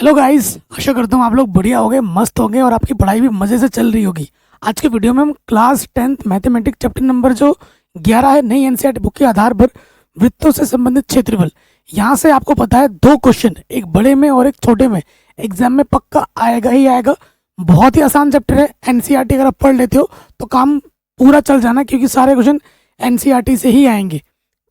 Hello guys, आशा करता हूँ आप लोग बढ़िया होंगे, मस्त होंगे और आपकी पढ़ाई भी मज़े से चल रही होगी। आज के वीडियो में हम class 10th mathematics chapter number जो 11 है नई एनसीईआरटी बुक के आधार पर वृत्तों से संबंधित क्षेत्रफल। यहाँ से आपको पता है दो क्वेश्चन, एक बड़े में और एक छोटे में, एग्जाम में पक्का आएगा ही आएगा। बहुत ही आसान चैप्टर है। एनसीईआरटी अगर आप पढ़ लेते हो तो काम पूरा चल जाना, क्योंकि सारे क्वेश्चन एनसीईआरटी से ही आएंगे।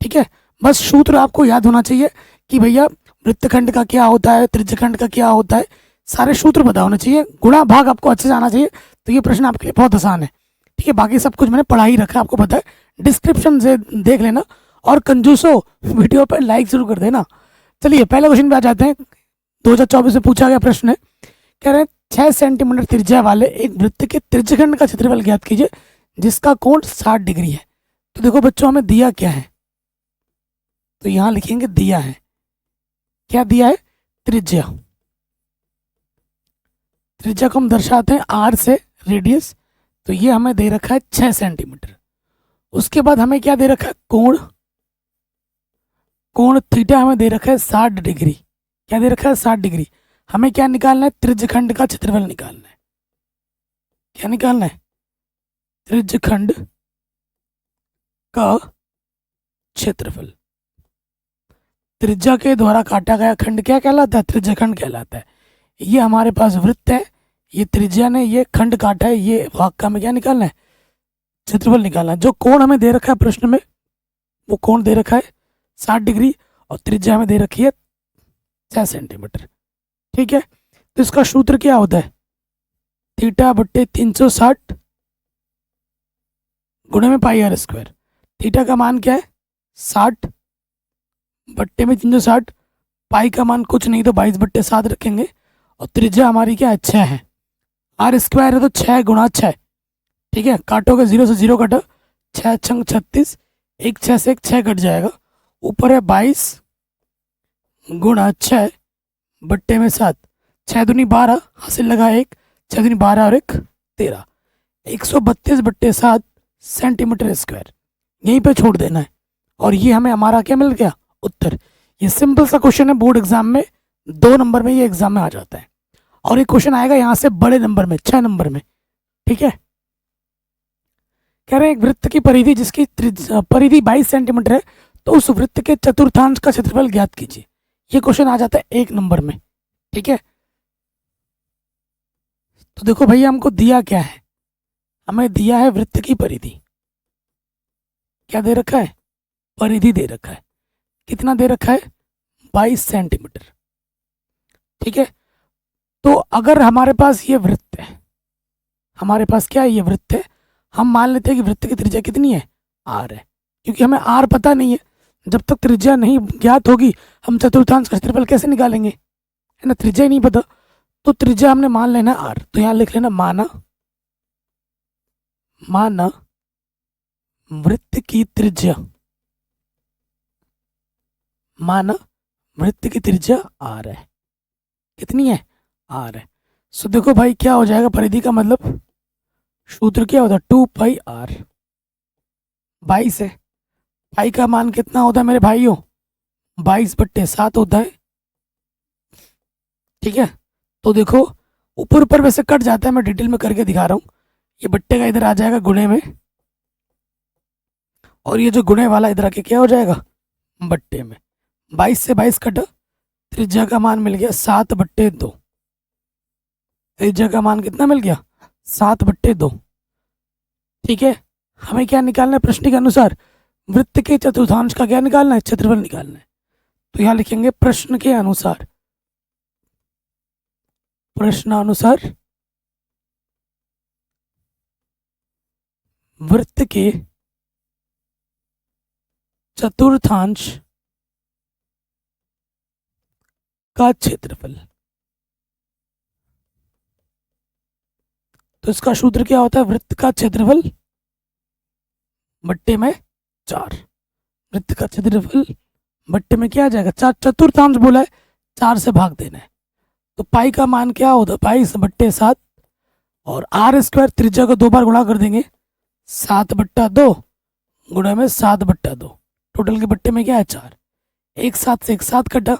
ठीक है, बस सूत्र आपको याद होना चाहिए कि भैया वृत्तखंड का क्या होता है, त्रिज्यखंड का क्या होता है, सारे सूत्र पता होने चाहिए। गुणा भाग आपको अच्छे से आना चाहिए, तो ये प्रश्न आपके लिए बहुत आसान है। ठीक है, बाकी सब कुछ मैंने पढ़ा ही रखा है, आपको पता है। डिस्क्रिप्शन से देख लेना और कंजूसो वीडियो पर लाइक जरूर कर देना। चलिए पहले क्वेश्चन पे आ जाते हैं। 2024 में पूछा गया प्रश्न है, कह रहे हैं 6 सेंटीमीटर त्रिज्या वाले एक वृत्त के त्रिज्यखंड का क्षेत्रफल ज्ञात कीजिए जिसका कोण 60 डिग्री है। तो देखो बच्चों, हमें दिया क्या है, तो यहाँ लिखेंगे दिया है, क्या दिया है, त्रिज्या। त्रिज्या को हम दर्शाते हैं आर से, रेडियस। तो ये हमें दे रखा है 6 सेंटीमीटर। उसके बाद हमें क्या दे रखा है, कोण। कोण थीटा हमें दे रखा है 60 डिग्री। क्या दे रखा है, 60 डिग्री। हमें क्या निकालना है, त्रिज्यखंड का क्षेत्रफल निकालना है। क्या निकालना है, त्रिज्यखंड का क्षेत्रफल। त्रिज्या के द्वारा काटा गया खंड क्या कहलाता है, त्रिज्यखंड कहलाता है। ये हमारे पास वृत्त है, ये त्रिज्या ने ये खंड काटा है, ये भाग का हमें क्या निकालना है, क्षेत्रफल निकालना है। जो कोण हमें दे रखा है प्रश्न में, वो कोण दे रखा है 60 डिग्री और त्रिज्या हमें दे रखी है 6 सेंटीमीटर। ठीक है, तो इसका सूत्र क्या होता है, थीटा बट्टे 360 गुणे में पाई आर स्क्वायर। थीटा का मान क्या है, 60 बट्टे में 360, पाई का मान कुछ नहीं तो 22/7 रखेंगे, और त्रिज्या हमारी क्या है, 6 है। आर स्क्वायर है तो 6 गुणा 6। ठीक है, काटोगे 0 से 0 कटा, 6 छंग 36, एक 6 से एक 6 कट जाएगा, ऊपर है 22 गुणा 6 बट्टे में 7। 6 दूनी 12, हासिल लगा 1, 6 दूनी 12 और 1 13, 132/7 सेंटीमीटर स्क्वायर। यहीं पे छोड़ देना है और ये हमें हमारा क्या मिल गया, उत्तर। ये सिंपल सा क्वेश्चन है, बोर्ड एग्जाम में 2 नंबर में ये एग्जाम में आ जाता है। और एक क्वेश्चन आएगा यहाँ से बड़े नंबर में, 6 नंबर में। ठीक है, कह रहे हैं एक वृत्त की परिधि जिसकी परिधि 22 सेंटीमीटर है, तो उस वृत्त के चतुर्थांश का क्षेत्रफल ज्ञात कीजिए। ये क्वेश्चन आ जाता है 1 नंबर में। ठीक है, तो देखो भैया हमको दिया क्या है, हमें दिया है वृत्त की परिधि। क्या दे रखा है, परिधि दे रखा है। कितना दे रखा है, 22 सेंटीमीटर। ठीक है, तो अगर हमारे पास ये वृत्त है, हमारे पास क्या है, ये वृत्त है, हम मान लेते हैं कि वृत्त की त्रिज्या कितनी है, आर है। क्योंकि हमें आर पता नहीं है, जब तक त्रिज्या नहीं ज्ञात होगी हम चतुर्थांश का क्षेत्रफल कैसे निकालेंगे, है ना, त्रिज्या ही नहीं पता। तो त्रिज्या हमने मान लेना आर, तो यहाँ लिख लेना माना, माना वृत्त की त्रिज्या, माना वृत्त की त्रिज्या आर है। कितनी है, आर है। सो देखो भाई क्या हो जाएगा, परिधि का मतलब सूत्र क्या होता है, 2 पाई आर। 22 है, पाई का मान कितना होता है मेरे भाइयों, 22/7 होता है। ठीक है, तो देखो ऊपर ऊपर वैसे कट जाता है, मैं डिटेल में करके दिखा रहा हूँ। ये बट्टे का इधर आ जाएगा गुणे में, और ये जो गुणे वाला इधर आके क्या हो जाएगा, बट्टे में। 22 से 22 कटा, त्रिज्या का मान मिल गया 7/2। त्रिज्या का मान कितना मिल गया, 7/2। ठीक है, हमें क्या निकालना है, प्रश्न के अनुसार वृत्त के चतुर्थांश का क्या निकालना है, क्षेत्रफल निकालना है। तो यहाँ लिखेंगे प्रश्न के अनुसार, प्रश्नानुसार वृत्त के चतुर्थांश का क्षेत्रफल। तो इसका सूत्र क्या होता है, वृत्त का क्षेत्रफल बट्टे में 4। वृत्त का क्षेत्रफल बट्टे में क्या आ जाएगा, 4, चतुर्थांश बोला है, 4 से भाग देना है। तो पाई का मान क्या होता है, 22/7, और आर स्क्वायर त्रिज्या को 2 बार गुणा कर देंगे, 7/2 गुणा में 7/2, टोटल के बट्टे में क्या है, 4। एक 7 से एक 7 कटा,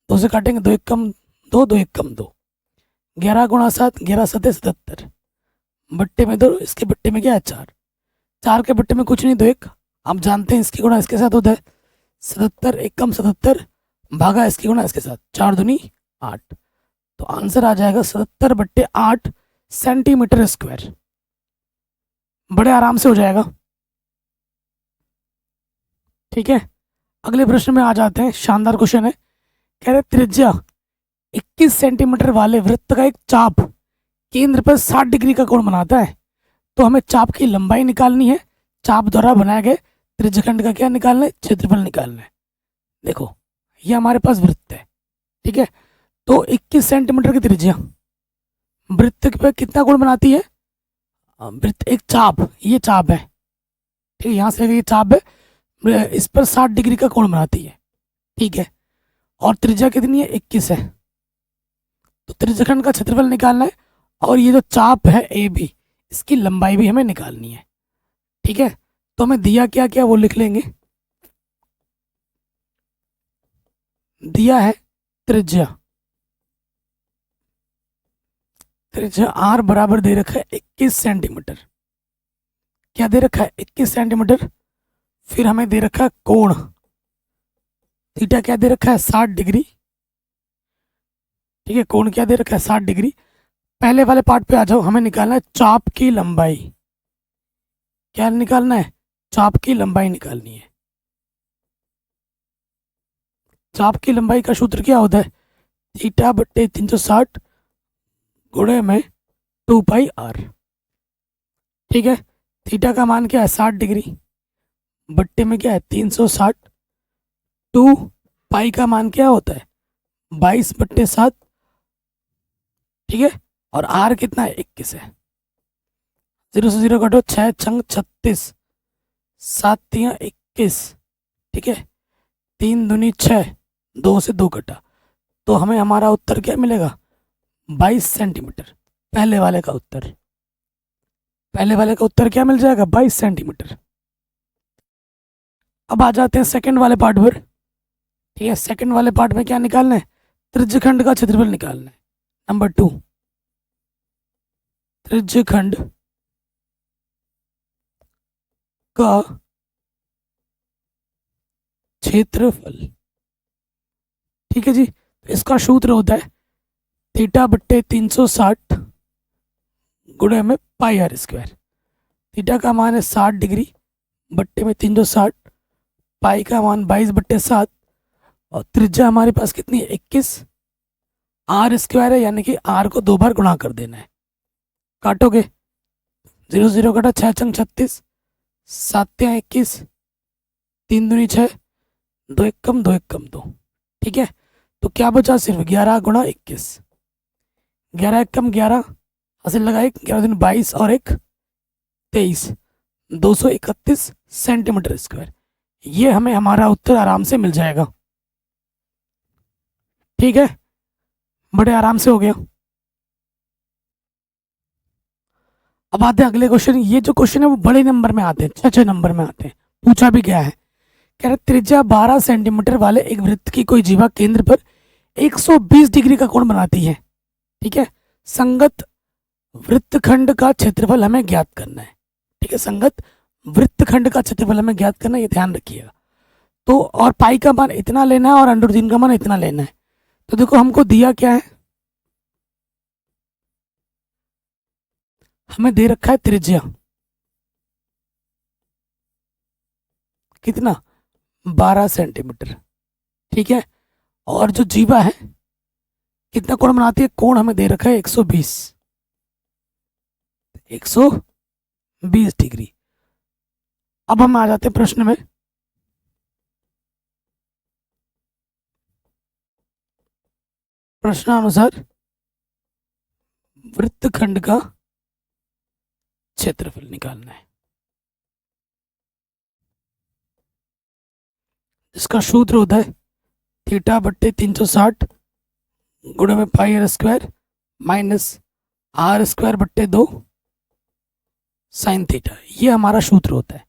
2 से काटेंगे 2 1 कम दो, दो एक कम दो, 11 गुणा 7, 11 सते 77, बट्टे में 2, इसके बट्टे में क्या है 4, 4 के बट्टे में कुछ नहीं, 2 1, आप जानते हैं इसकी गुणा इसके साथ होता है 77, एक कम 77, भागा इसकी गुणा इसके साथ, 4 दूनी 8, तो आंसर आ जाएगा 77/8 सेंटीमीटर स्क्वायर। बड़े आराम से हो जाएगा। ठीक है, अगले प्रश्न में आ जाते हैं। शानदार क्वेश्चन है, कह रहे त्रिज्या 21 सेंटीमीटर वाले वृत्त का एक चाप केंद्र पर 60 डिग्री का कोण बनाता है, तो हमें चाप की लंबाई निकालनी है, चाप द्वारा बनाए गए त्रिज्यखंड का क्या निकालना है, क्षेत्रफल निकालना है। देखो ये हमारे पास वृत्त है, ठीक है, तो 21 सेंटीमीटर की त्रिज्या वृत्त पे कितना कोण बनाती है, वृत्त एक चाप, ये चाप है, ठीक है, यहाँ से ये चाप है, इस पर 60 डिग्री का कोण बनाती है, ठीक है, और त्रिज्या कितनी है 21 है, तो त्रिज्यखंड का क्षेत्रफल निकालना है, और ये जो चाप है ए बी, इसकी लंबाई भी हमें निकालनी है। ठीक है, तो हमें दिया क्या क्या वो लिख लेंगे। दिया है त्रिज्या, त्रिज्या आर बराबर दे रखा है 21 सेंटीमीटर, क्या दे रखा है 21 सेंटीमीटर, फिर हमें दे रखा है कोण थीटा, क्या दे रखा है 60 डिग्री, ठीक है, कोण क्या दे रखा है 60 डिग्री। पहले वाले पार्ट पे आ जाओ, हमें निकालना है चाप की लंबाई, क्या निकालना है, चाप की लंबाई निकालनी है। चाप की लंबाई का सूत्र क्या होता है, थीटा बट्टे 360 गुणे में 2 पाई आर, ठीक है, थीटा का मान क्या है 60 डिग्री, बट्टे में क्या है 360, 2 पाई का मान क्या होता है 22/7, ठीक है, और आर कितना है 21 है, 0 से 0 कटो, 6 छंग 36, 7 तियां 21, ठीक है, 3 दूनी 6, 2 से 2 कटा, तो हमें हमारा उत्तर क्या मिलेगा 22 सेंटीमीटर। पहले वाले का उत्तर, पहले वाले का उत्तर क्या मिल जाएगा 22 सेंटीमीटर। अब आ जाते हैं सेकंड वाले पार्ट पर, ठीक है, सेकंड वाले पार्ट में क्या निकालना है, त्रिज्यखंड का क्षेत्रफल निकालना है। नंबर 2, त्रिज्यखंड का क्षेत्रफल, ठीक है जी, इसका सूत्र होता है थीटा बट्टे 360 गुणे में पाई आर स्क्वायर, थीटा का मान है 60 डिग्री, बट्टे में 360, पाई का मान 22/7, और त्रिज्या हमारे पास कितनी है 21, आर स्क्वायर है, यानी कि आर को 2 बार गुणा कर देना है। काटोगे 0 0 कटा, 6 छंग 36, 7 तियां 21, 3 दूनी 6, 2 एक कम 2 एक कम 2, ठीक है, तो क्या बचा सिर्फ 11 गुणा 21, 11 एक कम 11, हासिल लगाए 11 दूनी 22 और 1 23, 231 सेंटीमीटर स्क्वायर। ये हमें हमारा उत्तर आराम से मिल जाएगा। ठीक है, बड़े आराम से हो गया। अब आते हैं अगले क्वेश्चन। ये जो क्वेश्चन है वो बड़े नंबर में आते हैं, 6 नंबर में आते हैं। पूछा भी गया है, कह रहे त्रिज्या 12 सेंटीमीटर वाले एक वृत्त की कोई जीवा केंद्र पर 120 डिग्री का कोण बनाती है, ठीक है, संगत वृत्तखंड का क्षेत्रफल हमें ज्ञात करना है, ठीक है, संगत वृत्तखंड का क्षेत्रफल हमें ज्ञात करना है, ये ध्यान रखिएगा। तो और पाई का मान इतना लेना है और √3 का मान इतना लेना है। तो देखो हमको दिया क्या है, हमें दे रखा है त्रिज्या कितना 12 सेंटीमीटर, ठीक है, और जो जीवा है कितना कोण बनाती है, कोण हमें दे रखा है 120 डिग्री। अब हम आ जाते हैं प्रश्न में। प्रश्नानुसार वृत्तखंड का क्षेत्रफल निकालना है। इसका सूत्र होता है थीटा बट्टे 360 गुणे में pi R square minus R square बट्टे 2 साइन थीटा। ये हमारा सूत्र होता है।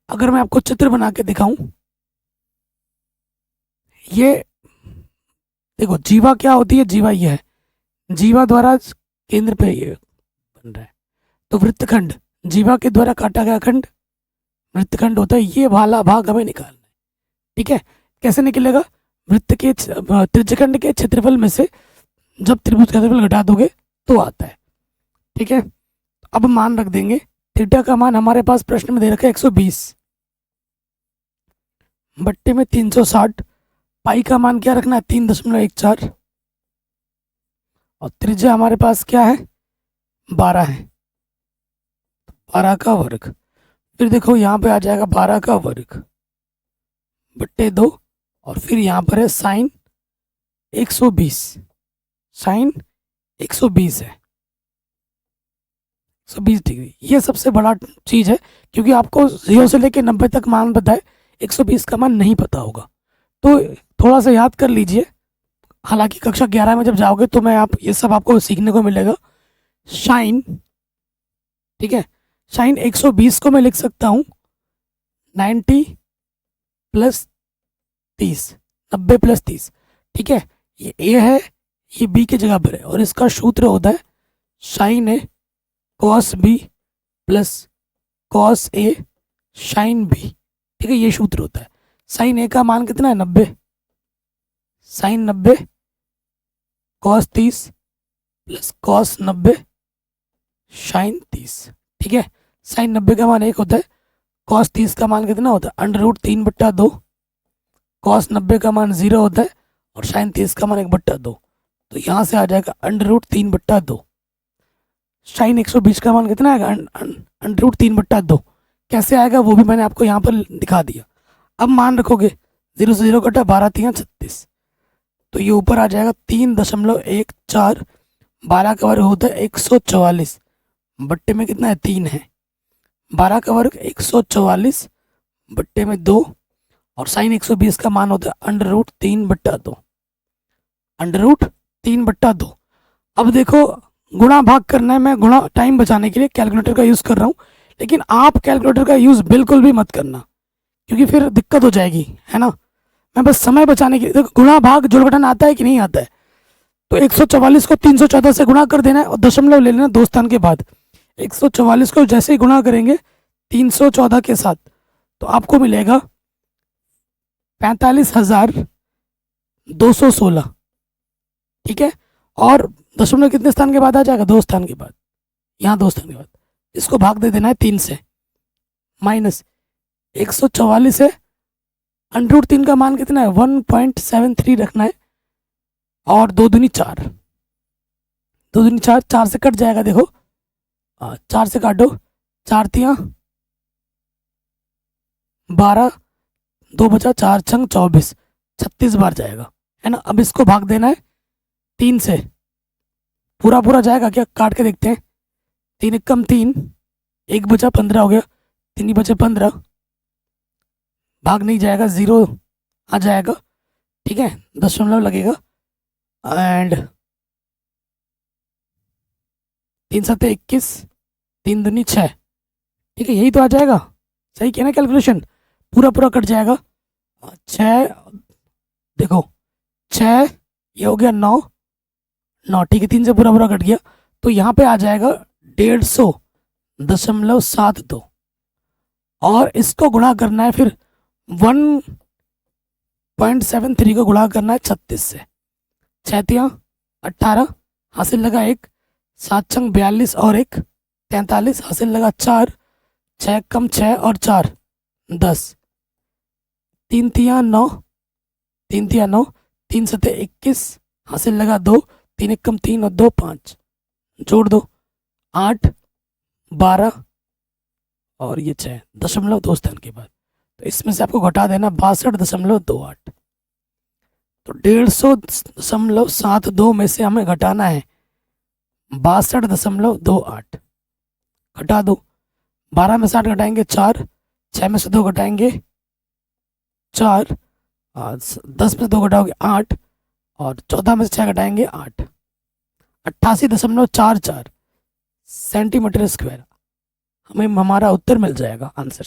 अगर मैं आपको चित्र बना के दिखाऊं, ये देखो जीवा क्या होती है, जीवा ये है, जीवा द्वारा केंद्र पे ये बन रहा है। तो वृत्तखंड, जीवा के द्वारा काटा गया खंड वृत्तखंड होता है। ये वाला भाग हमें निकालना है। ठीक है, कैसे निकलेगा? वृत्त के त्रिज्यखंड के क्षेत्रफल में से जब त्रिभुज का क्षेत्रफल घटा दोगे तो आता है। ठीक है, अब मान रख देंगे। थीटा का मान हमारे पास प्रश्न में दे रखा है 120 बट्टे में 360। पाई का मान क्या रखना है? 3.14। और त्रिज्या हमारे पास क्या है? 12 है, 12 का वर्ग। फिर देखो यहाँ पे आ जाएगा 12 का वर्ग बट्टे 2, और फिर यहाँ पर है साइन 120। साइन 120 है, 120 डिग्री। ये सबसे बड़ा चीज़ है, क्योंकि आपको 0 से लेकर 90 तक मान पता है, 120 का मान नहीं पता होगा। तो थोड़ा सा याद कर लीजिए। हालांकि कक्षा 11 में जब जाओगे तो मैं आप ये सब आपको सीखने को मिलेगा। साइन, ठीक है, साइन 120 को मैं लिख सकता हूँ 90 प्लस 30, 90 प्लस 30। ठीक है, ये ए है, ये बी की जगह पर है, और इसका सूत्र होता है sign A cos B plus cos A sine B. ठीक है, ये सूत्र होता है। साइन ए का मान कितना है? 90। Sine 90 cos 30 plus cos 90 sine 30। ठीक है, साइन 90 का मान 1 होता है। कॉस 30 का मान कितना होता है? √3/2। कॉस 90 का मान 0 होता है, और साइन 30 का मान 1/2। तो यहाँ से आ जाएगा √3/2। साइन 120 का मान कितना आएगा? √3/2। कैसे आएगा वो भी मैंने आपको यहाँ पर दिखा दिया। अब मान रखोगे 0 से 0 कटा, 12 3 36, तो ये ऊपर आ जाएगा 3.14। 12 का वर्ग होता है 144 बट्टे में कितना है? 3 है। 12 का वर्ग 144 बट्टे में 2, और साइन 120 का मान होता है √3/2। √3/2। अब देखो गुणा भाग करना है। मैं गुणा टाइम बचाने के लिए कैलकुलेटर का यूज़ कर रहा हूँ, लेकिन आप कैलकुलेटर का यूज़ बिल्कुल भी मत करना, क्योंकि फिर दिक्कत हो जाएगी, है ना। मैं बस समय बचाने के लिए, देखो गुणा भाग जोड़ घटाना आता है कि नहीं आता है? तो 144 को 314 से गुणा कर देना है, और दशमलव ले लेना 2 स्थान के बाद। 144 को जैसे ही गुणा करेंगे 314 के साथ, तो आपको मिलेगा 45,216। ठीक है, और दशमलव कितने स्थान के बाद आ जाएगा? 2 स्थान के बाद। यहाँ 2 स्थान के बाद इसको भाग दे देना है 3 से, माइनस 144 है, √3 का मान कितना है? 1.73 रखना है, और 2 दूनी 4, 2 दूनी 4, 4 से कट जाएगा। देखो 4 से काटो, 4 तियाँ 12, 2 बचा, 4 छंग 24, 36 बार जाएगा, है ना। अब इसको भाग देना है 3 से, पूरा पूरा जाएगा क्या? काट के देखते हैं। 3 एकम 3, 1 बचा, 15 हो गया, 3 ही बचे 15, भाग नहीं जाएगा, 0 आ जाएगा। ठीक है, दशमलव लगेगा, एंड 3 7 21, 3 दूनी 6। ठीक है, यही तो आ जाएगा। सही किया ना कैलकुलेशन? पूरा पूरा कट जाएगा। 6, देखो 6, ये हो गया 9, 9। ठीक है, 3 से पूरा पूरा कट गया, तो यहाँ पे आ जाएगा 150.72, और इसको गुणा करना है फिर 1.73 को गुणा करना है 36 से। 6 तियाँ 18, हासिल लगा 1, 7 छंग 42 और 1 43, हासिल लगा 4, 6 कम 6 और 4 10, 3 तियाँ 9, 3 तियाँ 9, 3 सते 21, हासिल लगा 2, 3 एकम 3 और 2 5, जोड़ दो 8 12 और ये 6, 2 स्थान के बाद। तो इसमें से आपको घटा देना 62.28। तो 150.72 में से हमें घटाना है 62.28। घटा दो, 12 में से 8 घटाएंगे 4, 6 में से 2 घटाएंगे 4, 10 में से 2 घटाओगे 8, और 14 में से 6 घटाएंगे 8। 88.44 सेंटीमीटर स्क्वायर हमें हमारा उत्तर मिल जाएगा, आंसर।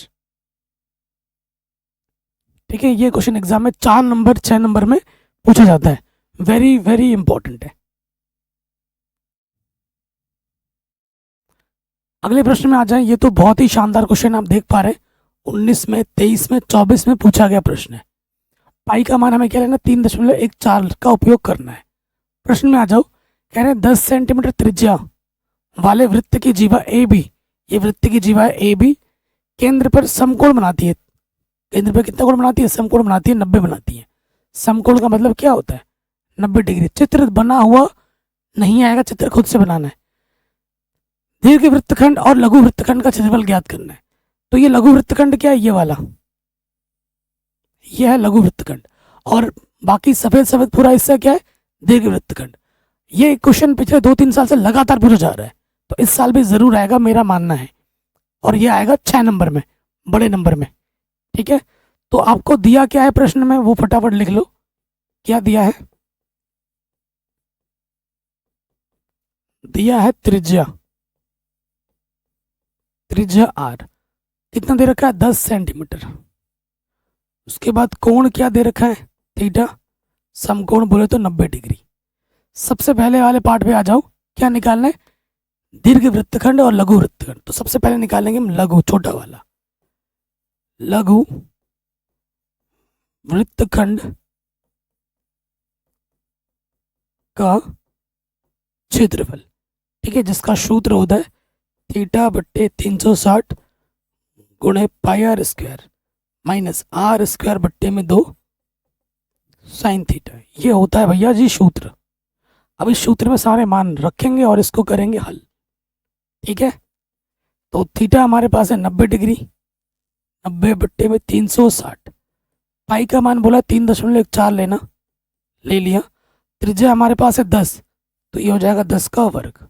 ठीक है, ये क्वेश्चन एग्जाम में 4 नंबर 6 नंबर में पूछा जाता है। वेरी वेरी इंपॉर्टेंट है। अगले प्रश्न में आ जाए। ये तो बहुत ही शानदार क्वेश्चन आप देख पा रहे हैं, 19 में, 23 में, 24 में पूछा गया प्रश्न है। पाई का मान हमें क्या लेना, 3.14 का उपयोग करना है। प्रश्न में आ जाओ। कह रहे हैं 10 सेंटीमीटर त्रिज्या वाले वृत्त की जीवा ए बी, ये वृत्त की जीवा ए बी केंद्र पर समकोण बनाती है। केंद्र पर कितना कोण बनाती है, समकोण बनाती है, 90 बनाती है। समकोण का मतलब क्या होता है, 90 डिग्री। चित्र बना हुआ नहीं आएगा, चित्र खुद से बनाना है। दीर्घ वृत्तखंड और लघु वृत्तखंड का क्षेत्रफल ज्ञात करना है। तो ये लघु वृत्तखंड क्या है, ये वाला, ये है लघु वृत्तखंड, और बाकी सफेद सफेद पूरा हिस्सा क्या है, दीर्घ वृत्तखंड। ये क्वेश्चन पिछले 2-3 साल से लगातार पूछा जा रहा है, तो इस साल भी जरूर आएगा, मेरा मानना है। और ये आएगा 6 नंबर में, बड़े नंबर में। ठीक है, तो आपको दिया क्या है प्रश्न में, वो फटाफट लिख लो। क्या दिया है, दिया है त्रिज्या, त्रिज्या आर कितना दे रखा है, 10 सेंटीमीटर। उसके बाद कोण क्या दे रखा है, थीटा। समकोण बोले तो 90 डिग्री। सबसे पहले वाले पार्ट पे आ जाओ। क्या निकालना है, दीर्घ वृत्तखंड और लघु वृत्तखंड। तो सबसे पहले निकालेंगे हम लघु, छोटा वाला, लघु वृत्तखंड का क्षेत्रफल। ठीक है, जिसका सूत्र होता है थीटा बट्टे 360 गुणे pi R square minus R square बट्टे में 2 साइन थीटा। ये होता है भैया जी सूत्र। अब इस सूत्र में सारे मान रखेंगे और इसको करेंगे हल। ठीक है, तो थीटा हमारे पास है 90 डिग्री, 90 बट्टे में 360। पाई का मान बोला 3.14 लेना, ले लिया। त्रिज्या हमारे पास है 10, तो ये हो जाएगा 10 का वर्ग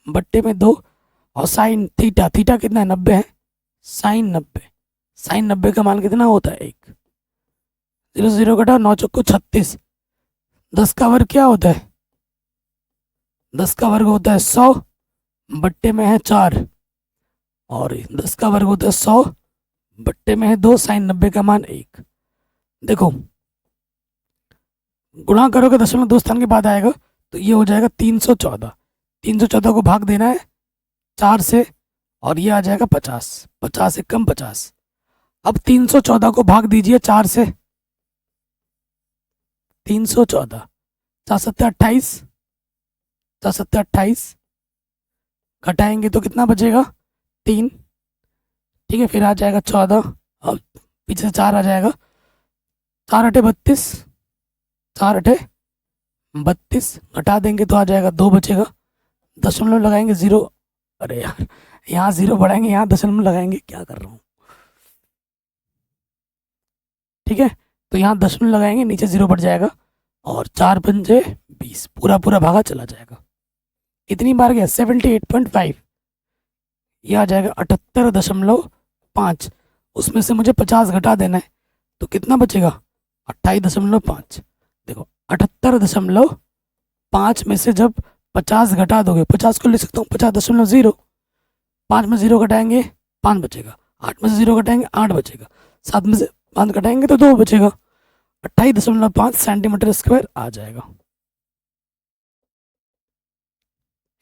बट्टे में 2, और साइन थीटा, थीटा कितना है, 90 है, साइन 90, साइन 90 का मान कितना होता है 1। 0 से 0 घटाओ, 9 चौको 36। 10 का वर्ग क्या होता है, 10 का वर्ग होता है 100 बट्टे में है 4, और 10 का वर्ग होता है 100 बट्टे में है 2, साइन 90 का मान 1। देखो गुणा करोगे दशमलव 2 स्थान के बाद आएगा, तो ये हो जाएगा 314। 314 को भाग देना है 4 से, और ये आ जाएगा 50, 50 से कम 50। अब 314 को भाग दीजिए 4 से, 314, 4 सत्ते 28, 4 सत्ते 28, घटाएंगे तो कितना बचेगा 3। ठीक है, फिर आ जाएगा 14, और पीछे से 4 आ जाएगा, 4 अठे 32, 4 अठे 32, घटा देंगे तो आ जाएगा 2 बचेगा। दशमलव लगाएंगे 0, अरे यार यहाँ 0 बढ़ाएंगे, यहाँ दशमलव लगाएंगे, क्या कर रहा हूँ। ठीक है, तो यहाँ दशमलव लगाएंगे, नीचे 0 बढ़ जाएगा, और 4 पंजे 20, पूरा पूरा भागा चला जाएगा। कितनी बार गया, 78.5, ये आ जाएगा 78.5। उसमें से मुझे 50 घटा देना है, तो कितना बचेगा 28.5। देखो 78.5 में से जब 50 घटा दोगे, 50 को लिख सकता हूँ 50.0, 5 में 0 घटाएंगे 5 बचेगा, 8 में से 0 घटाएंगे 8 बचेगा, 7 में से 5 घटाएंगे तो 2 बचेगा। 28.5 सेंटीमीटर स्क्वायर आ जाएगा।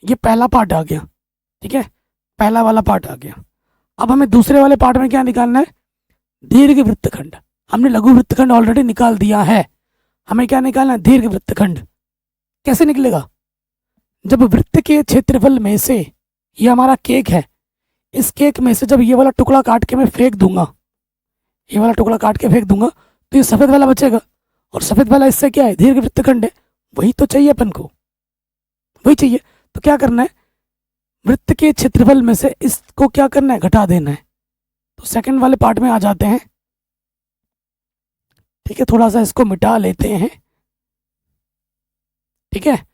ये पहला पार्ट आ गया। ठीक है, पहला वाला पार्ट आ गया। अब हमें दूसरे वाले पार्ट में क्या निकालना है, दीर्घ वृत्तखंड। हमने लघु वृत्तखंड ऑलरेडी निकाल दिया है, हमें क्या निकालना है, दीर्घ वृत्तखंड। कैसे निकलेगा, जब वृत्त के क्षेत्रफल में से, ये हमारा केक है, इस केक में से जब ये वाला टुकड़ा काट के मैं फेंक दूंगा, ये वाला टुकड़ा काट के फेंक दूंगा, तो ये सफेद वाला बचेगा, और सफेद वाला इससे क्या है, दीर्घ वृत्तखंड है। वही तो चाहिए अपन को, वही चाहिए। तो क्या करना है, वृत्त के क्षेत्रफल में से इसको क्या करना है, घटा देना है। तो सेकंड वाले पार्ट में आ जाते हैं। ठीक है, थोड़ा सा इसको मिटा लेते हैं। ठीक है,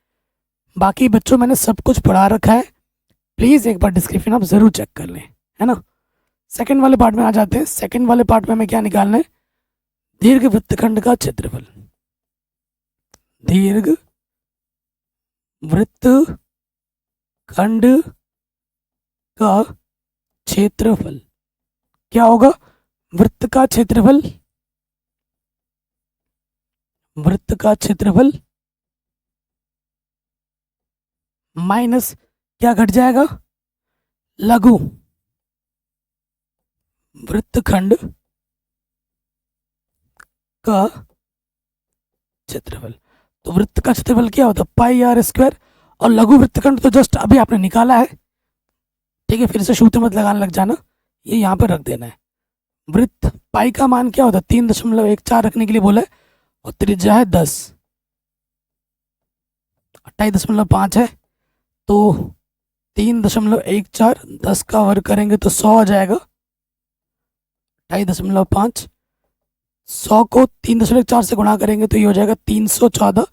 बाकी बच्चों मैंने सब कुछ पढ़ा रखा है, प्लीज़ एक बार डिस्क्रिप्शन आप ज़रूर चेक कर लें, है ना। सेकंड वाले पार्ट में आ जाते हैं। सेकंड वाले पार्ट में हमें क्या निकालना है, दीर्घ वृत्तखंड का क्षेत्रफल। दीर्घ वृत्तखंड का क्षेत्रफल क्या होगा, वृत्त का क्षेत्रफल वृत्त का क्षेत्रफल माइनस क्या घट जाएगा, लघु वृत्तखंड का क्षेत्रफल। तो वृत्त का क्षेत्रफल क्या होता है, पाई आर स्क्वायर, और लघु वृत्तखंड तो जस्ट अभी आपने निकाला है, ठीक है, फिर से सूत्र मत लगाने लग जाना, ये यहाँ पर रख देना है। वृत्त पाई का मान क्या होता है, 3.14 रखने के लिए बोला है, और त्रिज्या है 10, 28.5 है, तो 3.14, 10 का वर्ग करेंगे तो 100 आ जाएगा, 28.5, 100 को 3.4 से गुणा करेंगे तो ये हो जाएगा 314,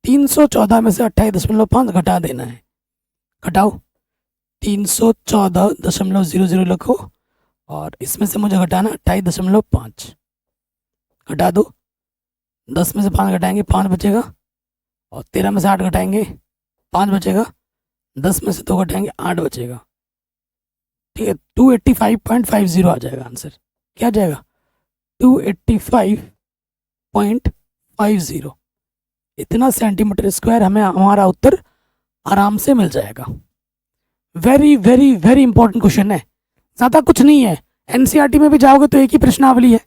314 में से 28.5 घटा देना है, घटाओ 314.00 लिखो, और इसमें से मुझे घटाना 28.5, घटा दो, 10 में से 5 घटाएंगे 5 बचेगा, और 13 में से 8 घटाएंगे 5 बचेगा, 10 में से 2 घटाएंगे 8 बचेगा, ठीक है, 285.50 आ जाएगा आंसर। क्या आ जाएगा, 285.50, इतना सेंटीमीटर स्क्वायर हमें हमारा उत्तर आराम से मिल जाएगा। Very very very important question है, ज़्यादा कुछ नहीं है, एनसीईआरटी में भी जाओगे तो एक ही प्रश्नावली है,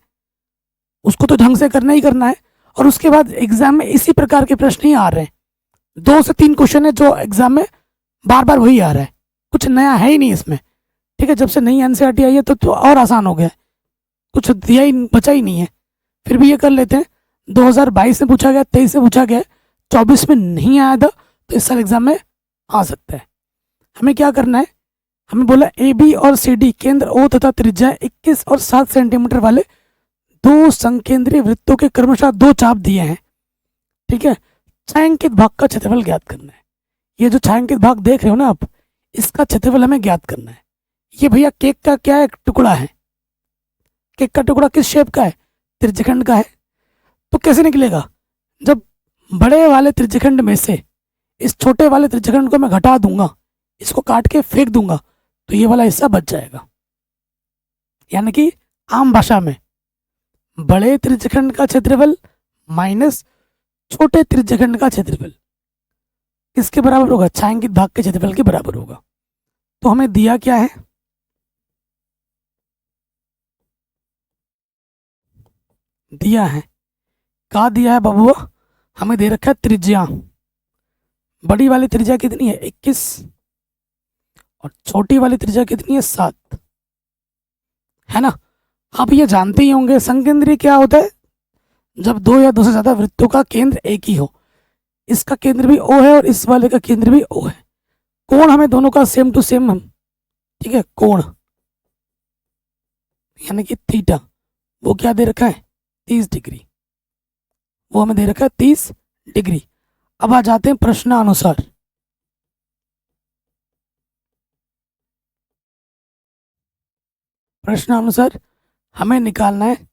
उसको तो ढंग से करना ही करना है, और उसके बाद एग्जाम में इसी प्रकार के प्रश्न ही आ रहे हैं, 2 से 3 क्वेश्चन है जो एग्जाम में बार बार वही आ रहा है, कुछ नया है ही नहीं इसमें, ठीक है, जब से नई एनसीईआरटी आई है तो और आसान हो गया, कुछ दिया ही बचा ही नहीं है, फिर भी ये कर लेते हैं। 2022 में पूछा गया, 23 में पूछा गया, 24 में नहीं आया था, तो इस साल एग्जाम में आ सकता है। हमें क्या करना है, हमें बोला ए बी और सी डी केंद्र ओ तथा त्रिज्या 21 और 7 सेंटीमीटर वाले 2 संकेंद्रीय वृत्तों के क्रमशः 2 चाप दिए हैं, ठीक है, छायांकित भाग का क्षेत्रफल ज्ञात करना है। ये जो छायांकित भाग देख रहे हो ना आप, इसका क्षेत्रफल हमें ज्ञात करना है। ये भैया केक का क्या है, टुकड़ा है, केक का टुकड़ा किस शेप का है, त्रिज्यखंड का है, तो कैसे निकलेगा, जब बड़े वाले त्रिज्यखंड में से इस छोटे वाले त्रिज्यखंड को मैं घटा दूंगा, इसको काट के फेंक दूंगा, तो ये वाला हिस्सा बच जाएगा, यानी कि आम भाषा में बड़े त्रिज्यखंड का क्षेत्रफल माइनस छोटे त्रिज्यखंड का क्षेत्रफल किसके बराबर होगा, छायांकित भाग के क्षेत्रफल के बराबर होगा। तो हमें दिया क्या है, दिया है, क्या दिया है बाबू, हमें दे रखा है त्रिज्या, बड़ी वाली त्रिज्या कितनी है 21, और छोटी वाली त्रिज्या कितनी है 7, है ना। आप ये जानते ही होंगे संकेंद्रीय क्या होता है, जब 2 या 2 से ज्यादा वृत्तों का केंद्र एक ही हो, इसका केंद्र भी O है और इस वाले का केंद्र भी O है, कोण हमें दोनों का सेम टू सेम, हम ठीक है, कोण यानी कि थीटा, वो क्या दे रखा है 30 डिग्री, वो हमें दे रखा है 30 डिग्री। अब आ जाते हैं प्रश्नानुसार, प्रश्नानुसार हमें निकालना है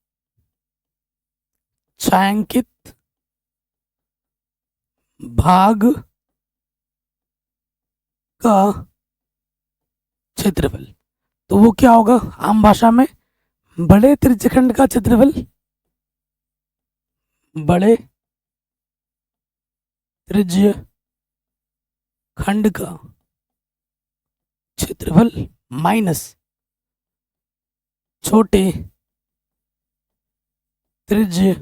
छायांकित भाग का क्षेत्रफल, तो वो क्या होगा, आम भाषा में बड़े त्रिज्यखंड का क्षेत्रफल, बड़े त्रिज्य खंड का क्षेत्रफल माइनस छोटे त्रिज्य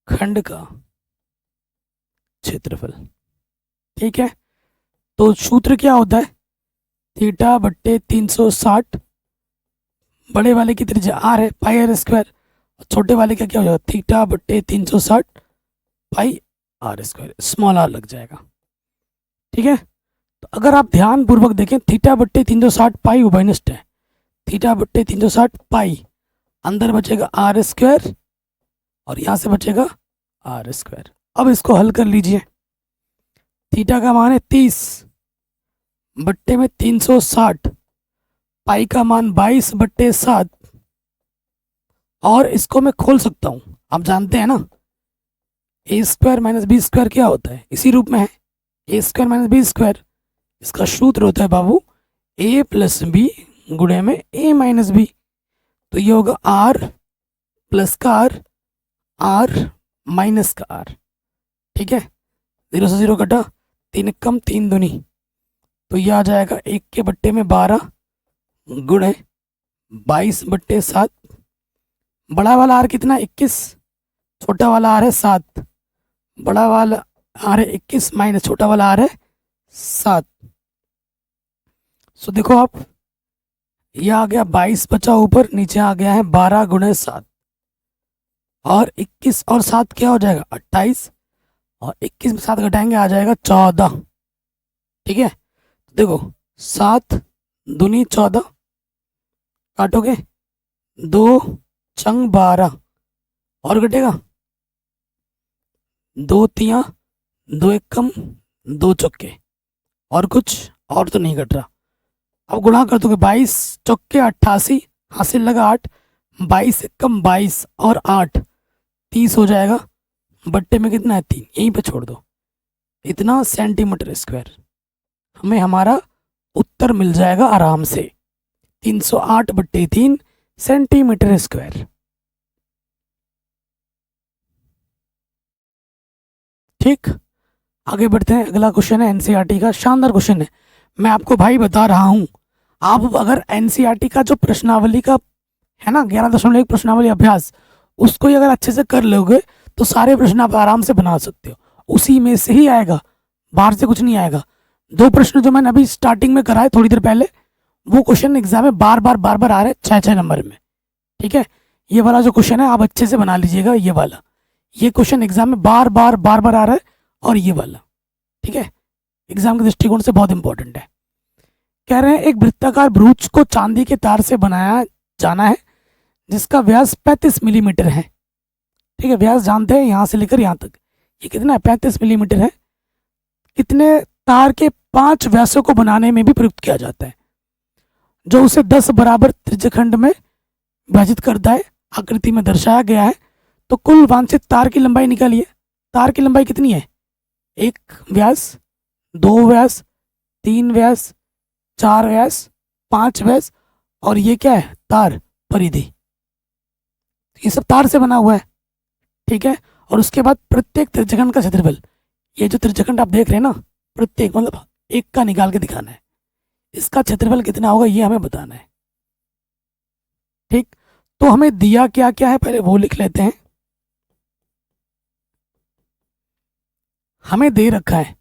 खंड का क्षेत्रफल, ठीक है। तो सूत्र क्या होता है, थीटा बट्टे 360, बड़े वाले की त्रिज्या आर है, पाई आर स्क्वायर, छोटे वाले का क्या हो जाएगा, थीटा बट्टे 360 पाई आर स्क्वायर, स्मॉल आर लग जाएगा, ठीक है। तो अगर आप ध्यान पूर्वक देखें, थीटा बट्टे 360 पाई उभयनिष्ठ है, थीटा बट्टे 360 पाई, अंदर बचेगा आर स्क्वायर और यहाँ से बचेगा आर स्क्वायर। अब इसको हल कर लीजिए, थीटा का मान है 30 बट्टे में 360, पाई का मान 22 बट्टे 7, और इसको मैं खोल सकता हूँ, आप जानते हैं ना ए स्क्वायर माइनस बी स्क्वायर क्या होता है, इसी रूप में है, ए स्क्वायर माइनस बी स्क्वायर, इसका सूत्र होता है बाबू ए प्लस बी गुणे में ए माइनस बी, तो ये होगा आर प्लस का आर, आर माइनस का आर, ठीक है। 0 से 0 कटा, 3 कम 3 दूनी, तो यह आ जाएगा 1 के बट्टे में 12 गुणे 22/7। बड़ा वाला आर कितना 21, छोटा वाला आर है 7, बड़ा वाला आर है 21 माइनस छोटा वाला आर है 7। सो देखो आप, यह आ गया 22 बचा ऊपर, नीचे आ गया है 12 गुणे 7, और 21 और 7 क्या हो जाएगा 28, और 21 में 7 घटाएंगे आ जाएगा 14, ठीक है। देखो 7 दूनी 14, काटोगे 2 चंग 12, और घटेगा 2 तिया 2 एक कम 2 चौके, और कुछ और तो नहीं घट रहा। अब गुणा कर दोगे 22 चौके 88, हासिल लगा 8, 22 एक कम 22 और 8 30 हो जाएगा, बट्टे में कितना है 3, यहीं पे छोड़ दो। इतना सेंटीमीटर स्क्वायर, हमें हमारा उत्तर मिल जाएगा आराम से, 308/3 सेंटीमीटर स्क्वायर। ठीक, आगे बढ़ते हैं। अगला क्वेश्चन है एनसीईआरटी का, शानदार क्वेश्चन है। मैं आपको भाई बता रहा हूं, आप अगर एनसीईआरटी का जो प्रश्नावली का है ना 11.1 प्रश्नावली अभ्यास, उसको ही अगर अच्छे से कर लोगे तो सारे प्रश्न आप आराम से बना सकते हो, उसी में से ही आएगा, बाहर से कुछ नहीं आएगा। 2 प्रश्न जो मैंने अभी स्टार्टिंग में कराए थोड़ी देर पहले, वो क्वेश्चन एग्जाम में बार बार आ रहे हैं 6-6 नंबर में, ठीक है। ये वाला जो क्वेश्चन है आप अच्छे से बना लीजिएगा, ये वाला, ये क्वेश्चन एग्जाम में बार बार आ रहा है, और ये वाला, ठीक है, एग्जाम के दृष्टिकोण से बहुत इंपॉर्टेंट है। कह रहे हैं एक वृत्ताकार ब्रूच को चांदी के तार से बनाया जाना है जिसका व्यास 35 मिलीमीटर है, ठीक है। व्यास जानते हैं यहाँ से लेकर यहाँ तक, ये कितना है 35 मिलीमीटर है। कितने तार के 5 व्यासों को बनाने में भी प्रयुक्त किया जाता है, जो उसे 10 बराबर त्रिज्यखंड में विभाजित करता है, आकृति में दर्शाया गया है। तो कुल वांछित तार की लंबाई निकालिए। तार की लंबाई कितनी है, 1 व्यास, 2 व्यास, 3 व्यास, 4 व्यास, 5 व्यास, और ये क्या है तार परिधि, ये सब तार से बना हुआ है, ठीक है। और उसके बाद प्रत्येक त्रिज्यखंड का क्षेत्रफल, ये जो त्रिज्यखंड आप देख रहे हैं ना, प्रत्येक मतलब एक का निकाल के दिखाना है, इसका क्षेत्रफल कितना होगा ये हमें बताना है, ठीक। तो हमें दिया क्या क्या है पहले वो लिख लेते हैं। हमें दे रखा है,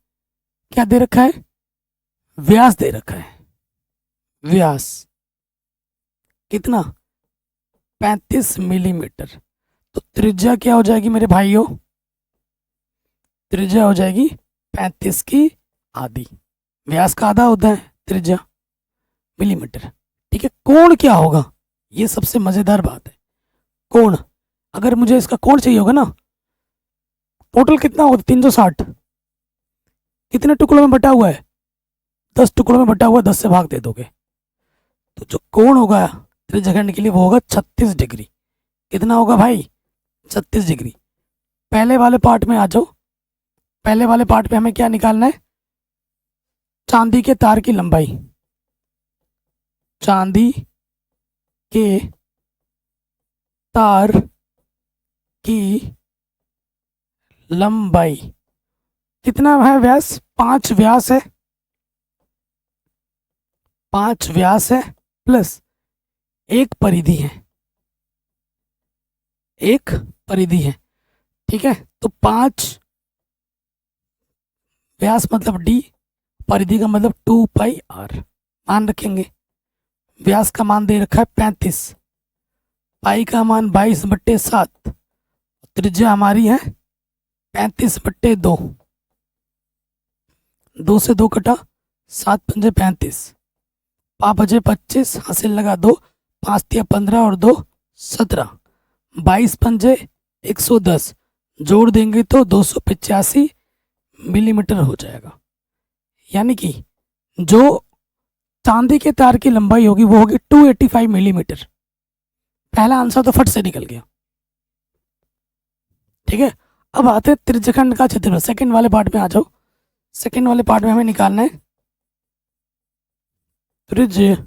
क्या दे रखा है, व्यास दे रखा है। व्यास कितना 35 मिलीमीटर, तो त्रिज्या क्या हो जाएगी मेरे भाइयों, त्रिज्या हो जाएगी 35 की आधी, व्यास का आधा होता है त्रिज्या मिलीमीटर, ठीक है। कोण क्या होगा, ये सबसे मजेदार बात है, कोण, अगर मुझे इसका कोण चाहिए होगा ना, टोटल कितना होगा 360, कितने टुकड़ों में बटा हुआ है 10 टुकड़ों में बटा हुआ है, 10 से भाग दे दोगे, तो जो कोण होगा त्रिज्यखंड के लिए वो होगा 36 डिग्री। कितना होगा भाई 36 डिग्री। पहले वाले पार्ट में आ जाओ, पहले वाले पार्ट में हमें क्या निकालना है, चांदी के तार की लंबाई, चांदी के तार की लंबाई कितना है, व्यास 5 व्यास है, 5 व्यास है प्लस 1 परिधि है, 1 परिधि है, ठीक है। तो 5 व्यास मतलब d, परिधि का मतलब 2πr, मान रखेंगे। व्यास का मान दे रखा है 35, पाई का मान 22/7, त्रिज्या हमारी है 35/2, 2 से 2 कटा, 7 पंजे 35, 5 बजे 25, हासिल लगा 2, 5 तिया 15 और 2 17, 22 पंजे 110, जोड़ देंगे तो 285 मिलीमीटर हो जाएगा। यानी कि जो चांदी के तार की लंबाई होगी वो होगी 285 मिलीमीटर। पहला आंसर तो फट से निकल गया, ठीक है। अब आते हैं त्रिज्यखंड का क्षेत्रफल, सेकंड वाले पार्ट में आ जाओ। सेकंड वाले पार्ट में हमें निकालना है त्रिज्यखंड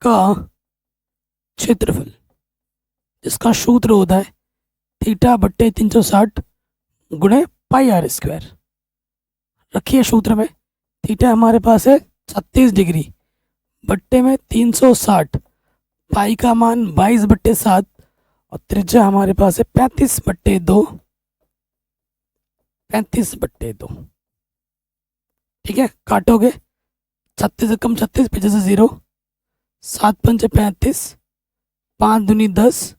का क्षेत्रफल। जिसका सूत्र होता है थीटा बट्टे 360 गुणे पाई आर स्क्वायर। रखिए सूत्र में, थीटा हमारे पास है 36 डिग्री बट्टे में 360, पाई का मान 22/7 और त्रिज्या हमारे पास है 35/2, 35/2। ठीक है, काटोगे 36 से कम 36, पीछे से 0, 7 पंचे 35, 5 दूनी 10,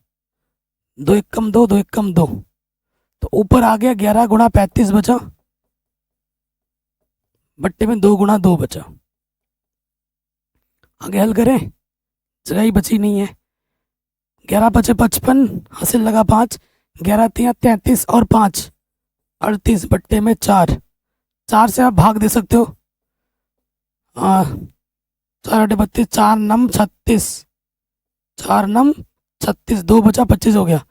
2 एक कम 2, 2 एक कम 2, तो ऊपर आ गया 11 गुणा 35 बचा, बट्टे में 2 गुणा 2 बचा। आगे हल करें, जगह ही बची नहीं है। 11 बचे 55, हासिल लगा 5, 11 3 33 और 5 38 बट्टे में 4। 4 से आप भाग दे सकते हो, 4 8 32, 4 9 36, 4 9 36, 2 बचा 25 हो गया,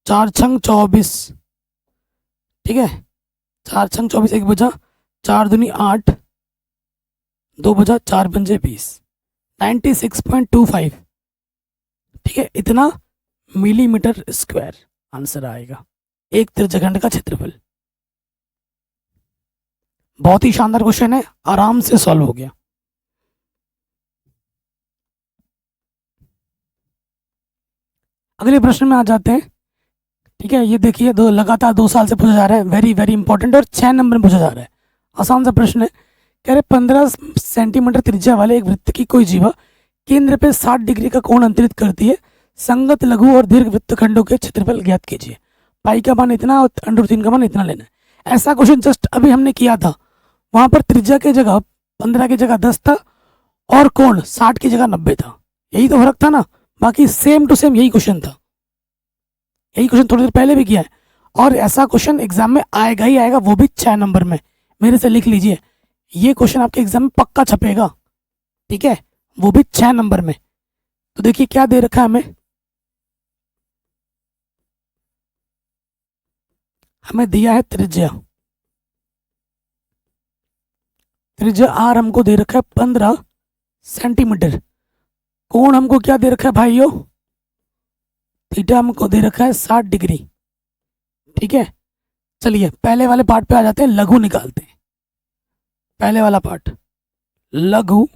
4 छंग 24। ठीक है, 4 छंग 24, 1 बचा, 4 दूनी 8, 2 बचा, 4 पंजे 20, 96.25। ठीक है, इतना मिलीमीटर स्क्वायर आंसर आएगा एक त्रिज्यखंड का क्षेत्रफल। बहुत ही शानदार क्वेश्चन है, आराम से सॉल्व हो गया। अगले प्रश्न में आ जाते हैं। ठीक है, ये देखिए लगातार 2 साल से पूछा जा रहा है, वेरी वेरी इंपॉर्टेंट, और 6 नंबर में पूछा जा रहा है। आसान सा प्रश्न है, कह रहे 15 सेंटीमीटर त्रिज्या वाले एक वृत्त की कोई जीवा केंद्र पे 60 डिग्री का कोण अंतरित करती है, संगत लघु और दीर्घ वृत्तखंडों के क्षेत्रफल ज्ञात कीजिए। पाई का मान इतना और √3 का मान इतना लेना है। ऐसा क्वेश्चन जस्ट अभी हमने किया था, वहां पर त्रिज्या की जगह 15 की जगह 10 था और कोण 60 की जगह 90 था। यही तो फर्क था ना, बाकी सेम टू सेम यही क्वेश्चन था। यही क्वेश्चन थोड़ी देर पहले भी किया है, और ऐसा क्वेश्चन एग्जाम में आएगा ही आएगा, वो भी 6 नंबर में। मेरे से लिख लीजिए, ये क्वेश्चन आपके एग्जाम में पक्का छपेगा। ठीक है, वो भी 6 नंबर में। तो देखिए क्या दे रखा है हमें दिया है त्रिज्या आर हमको दे रखा है 15 सेंटीमीटर। कोण हमको क्या दे रखा है भाइयों, थीटा हमको दे रखा है 60 डिग्री। ठीक है, चलिए पहले वाले पार्ट पे आ जाते हैं, लघु निकालते हैं। पहले वाला पार्ट, लघु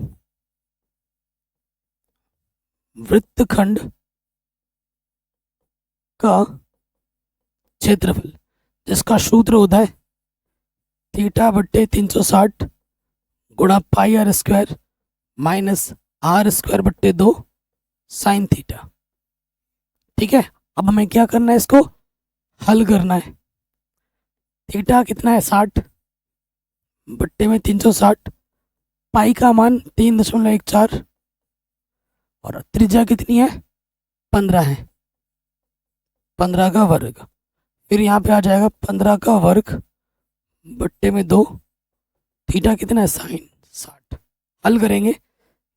वृत्तखंड का क्षेत्रफल, जिसका सूत्र होता है थीटा बट्टे 360 गुणा pi R square minus R square बट्टे 2 साइन थीटा। ठीक है, अब हमें क्या करना है, इसको हल करना है। थीटा कितना है 60 बट्टे में 360, पाई का मान 3.14 और त्रिज्या कितनी है 15 है, 15 का वर्ग। फिर यहाँ पे आ जाएगा 15 का वर्ग बट्टे में 2, थीटा कितना है साइन 60। हल करेंगे,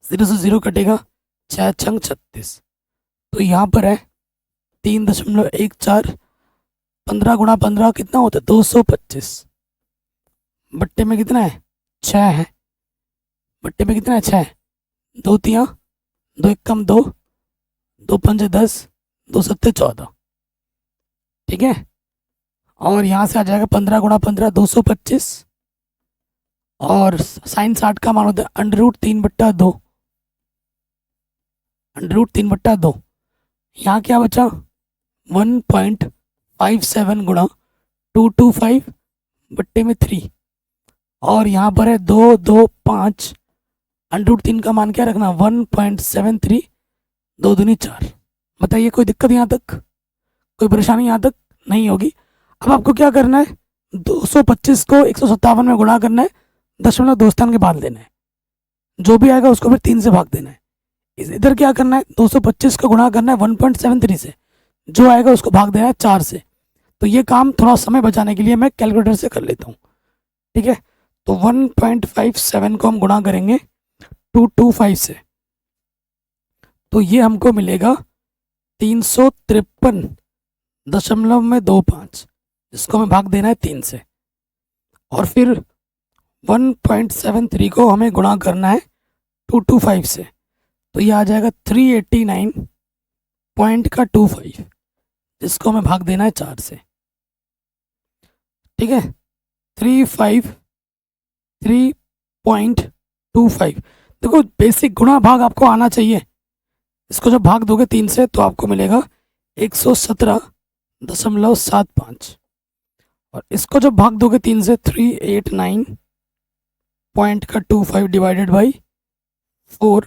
0 से 0 कटेगा, 6 छंग 36, तो यहाँ पर है 3.14, 15 गुणा 15 कितना होता है 225, बट्टे में कितना है 6 है, बट्टे में कितना है 6, 2 3 2 1 कम 2, 2 5 10, 2 7 14। ठीक है, और यहाँ से आ जाएगा 15 गुणा 15 225, और साइन 60 का मान होता है √3/2, √3/2। यहाँ क्या बचा 1.57 गुणा 225 बट्टे में 3, और यहाँ पर है 2 2 5, √3 का मान क्या रखना 1.73, 2 दूनी 4। बताइए कोई दिक्कत यहाँ तक, कोई परेशानी यहाँ तक नहीं होगी। अब आपको क्या करना है, 225 को 157 में गुणा करना है, 0.2 स्थान के बाद लेना है, जो भी आएगा उसको फिर 3 से भाग देना है। इधर क्या करना है, 225 को गुणा करना है 1.73 से, जो आएगा उसको भाग देना है 4 से। तो ये काम थोड़ा समय बचाने के लिए मैं कैलकुलेटर से कर लेता हूँ। ठीक है, तो 1.57 को हम गुणा करेंगे 225 से, तो ये हमको मिलेगा 353.25, जिसको हमें भाग देना है 3 से, और फिर 1.73 को हमें गुणा करना है 225 से, तो ये आ जाएगा 389 पॉइंट का 25, जिसको हमें भाग देना है 4 से। ठीक है, 353.25। देखो बेसिक गुणा भाग आपको आना चाहिए। इसको जब भाग दोगे 3 से तो आपको मिलेगा 117.75, और इसको जब भाग दोगे 3 से 389 पॉइंट का 25 डिवाइडेड बाई 4,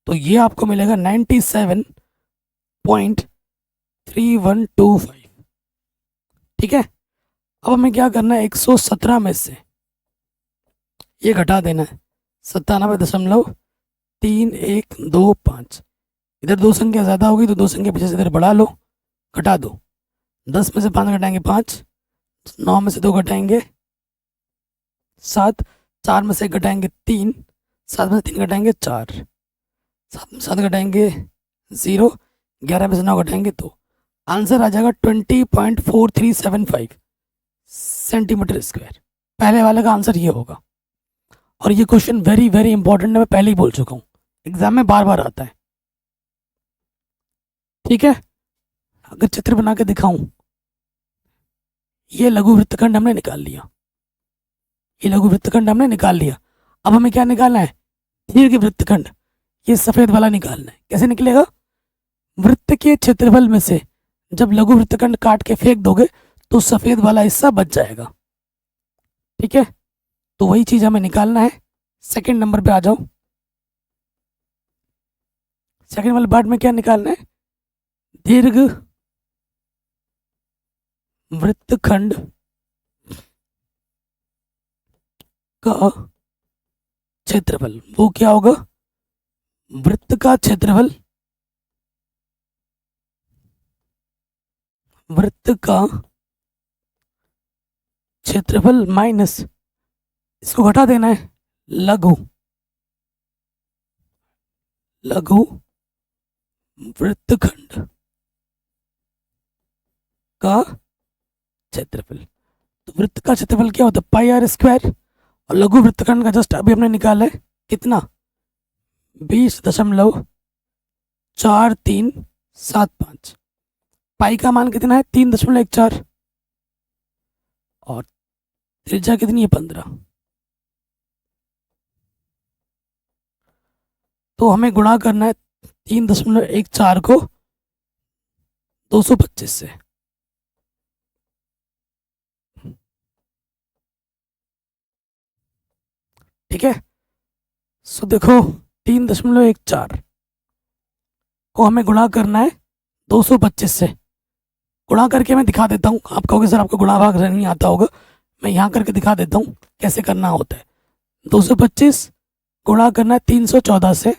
तो ये आपको मिलेगा 97.3125। ठीक है, अब हमें क्या करना है, 117 में से ये घटा देना है, 97.3125। इधर दो संख्या ज़्यादा होगी तो दो संख्या पीछे से इधर बढ़ा लो, घटा दो। 10 में से 5 घटाएंगे 5, 9 में से 2 घटाएंगे 7, 4 में से 1 घटाएंगे 3, 7 में से 3 घटाएंगे 4, 7 में 7 घटाएंगे 0, 11 में से 9 घटाएंगे 2। आंसर आ जाएगा 20.4375 सेंटीमीटर स्क्वायर। पहले वाले का आंसर ये होगा। और ये क्वेश्चन वेरी वेरी इंपॉर्टेंट है, मैं पहले ही बोल चुका हूँ, एग्जाम में बार बार आता है। ठीक है, अगर चित्र बना के दिखाऊं, ये लघु वृत्तखंड हमने निकाल लिया, ये लघु वृत्तखंड हमने निकाल लिया। अब हमें क्या निकालना है, दीर्घ वृत्तखंड। ये सफेद वाला निकालना है। कैसे निकलेगा, वृत्त के क्षेत्रफल में से जब लघु वृत्तखंड काट के फेंक दोगे तो सफेद वाला हिस्सा बच जाएगा। ठीक है, तो वही चीज हमें निकालना है। सेकंड नंबर पे आ जाओ। सेकंड वाले पार्ट में क्या निकालना है, दीर्घ वृत्तखंड का क्षेत्रफल। वो क्या होगा, वृत्त का क्षेत्रफल, वृत्त का क्षेत्रफल माइनस, इसको घटा देना है, लघु वृत्तखंड का क्षेत्रफल। तो वृत्त का क्षेत्रफल क्या होता है, पाई आर स्क्वायर, और लघु वृत्तखंड का जस्ट अभी हमने निकाला है कितना, 20.4375। पाई का मान कितना है, 3.14, और त्रिज्या कितनी है, 15। तो हमें गुणा करना है 3.14 को 225 से। ठीक है, सो देखो 3.14 को हमें गुणा करना है 225 से। गुणा करके मैं दिखा देता हूँ। आप कहोगे सर आपको गुणा भाग नहीं आता होगा, मैं यहाँ करके दिखा देता हूँ कैसे करना होता है। 225 गुणा करना है 314 से,